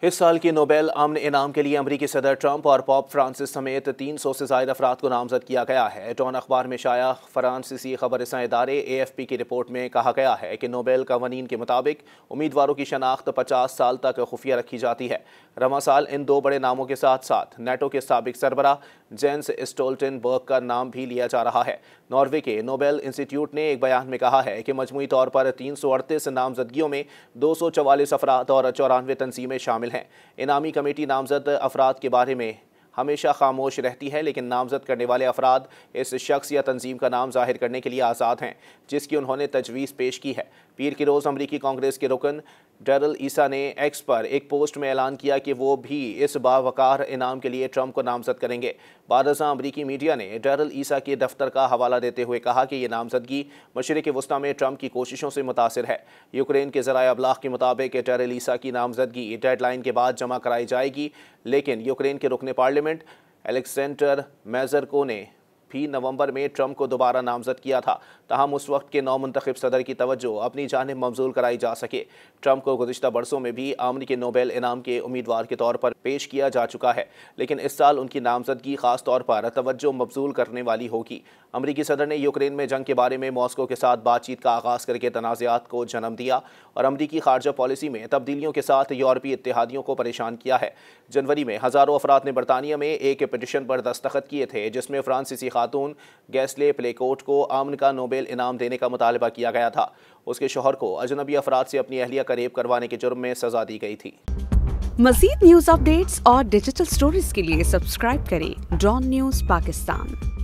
इस साल के नोबेल अमन इनाम के लिए अमरीकी सदर ट्रंप और पॉप फ्रांसिस समेत 300 से ज़ायद अफराद को नामजद किया गया है। डॉन अखबार में शाया फ्रांसीसी खबररसां इदारे AFP की रिपोर्ट में कहा गया है कि नोबेल कवानीन के मुताबिक उम्मीदवारों की शनाख्त 50 साल तक खुफिया रखी जाती है। रवा साल इन दो बड़े नामों के साथ साथ नेटो के साबिक सरबराह जेंस स्टोल्टनबर्ग का नाम भी लिया जा रहा है। नॉर्वे के नोबेल इंस्टीट्यूट ने एक बयान में कहा है कि मजमूई तौर पर 338 नामजदगियों में 244 अफराद और 94 तंजीमें शामिल हैं। इनामी कमेटी नामजद अफराद के बारे में हमेशा खामोश रहती है, लेकिन नामजद करने वाले अफराद इस शख्स या तंजीम का नाम जाहिर करने के लिए आज़ाद हैं जिसकी उन्होंने तजवीज़ पेश की है। पीर की रोज़ अमरीकी कांग्रेस के रुकन डैरल ईसा ने एक्स पर एक पोस्ट में ऐलान किया कि वो भी इस बावकार इनाम के लिए ट्रंप को नामजद करेंगे। बारज़ा अमरीकी मीडिया ने डैरल ईसा के दफ्तर का हवाला देते हुए कहा कि ये नामजदगी मशरिक़ वस्ता में ट्रंप की कोशिशों से मुतासिर है। यूक्रेन के ज़राए अबलाग के मुताबिक डैरल ईसा की नामजदगी डेडलाइन के बाद जमा कराई जाएगी, लेकिन यूक्रेन के रुकन पार्लियामेंट अलेक्जेंडर मेजरको ने भी नवंबर में ट्रंप को दोबारा नामजद किया था। तहम उस वक्त के नौमुंतखब सदर की तवज्जो अपनी जानिब मबजूल कराई जा सके। ट्रंप को गुज़िश्ता बरसों में भी अमन के नोबेल इनाम के उम्मीदवार के तौर पर पेश किया जा चुका है, लेकिन इस साल उनकी नामजदगी खास तौर पर तवज्जो मबजूल करने वाली होगी। अमरीकी सदर ने यूक्रेन में जंग के बारे में मॉस्को के साथ बातचीत का आगाज़ करके तनाज़ात को जन्म दिया और अमरीकी खारजा पॉलिसी में तब्दीलियों के साथ यूरोपीय इत्तेहादियों को परेशान किया है। जनवरी में हज़ारों अफराद ने बरतानिया में एक पिटिशन पर दस्तखत किए थे जिसमें फ्रांसीसी खातून गैस्ले प्लेकोट को अमन का नोबेल इनाम देने का मुतालबा किया गया था। उसके शौहर को अजनबी अफराद से अपनी अहलिया का रेप करवाने के जुर्म में सजा दी गई थी। मज़ीद न्यूज़ अपडेट्स और डिजिटल स्टोरीज के लिए सब्सक्राइब करें डॉन न्यूज़ पाकिस्तान।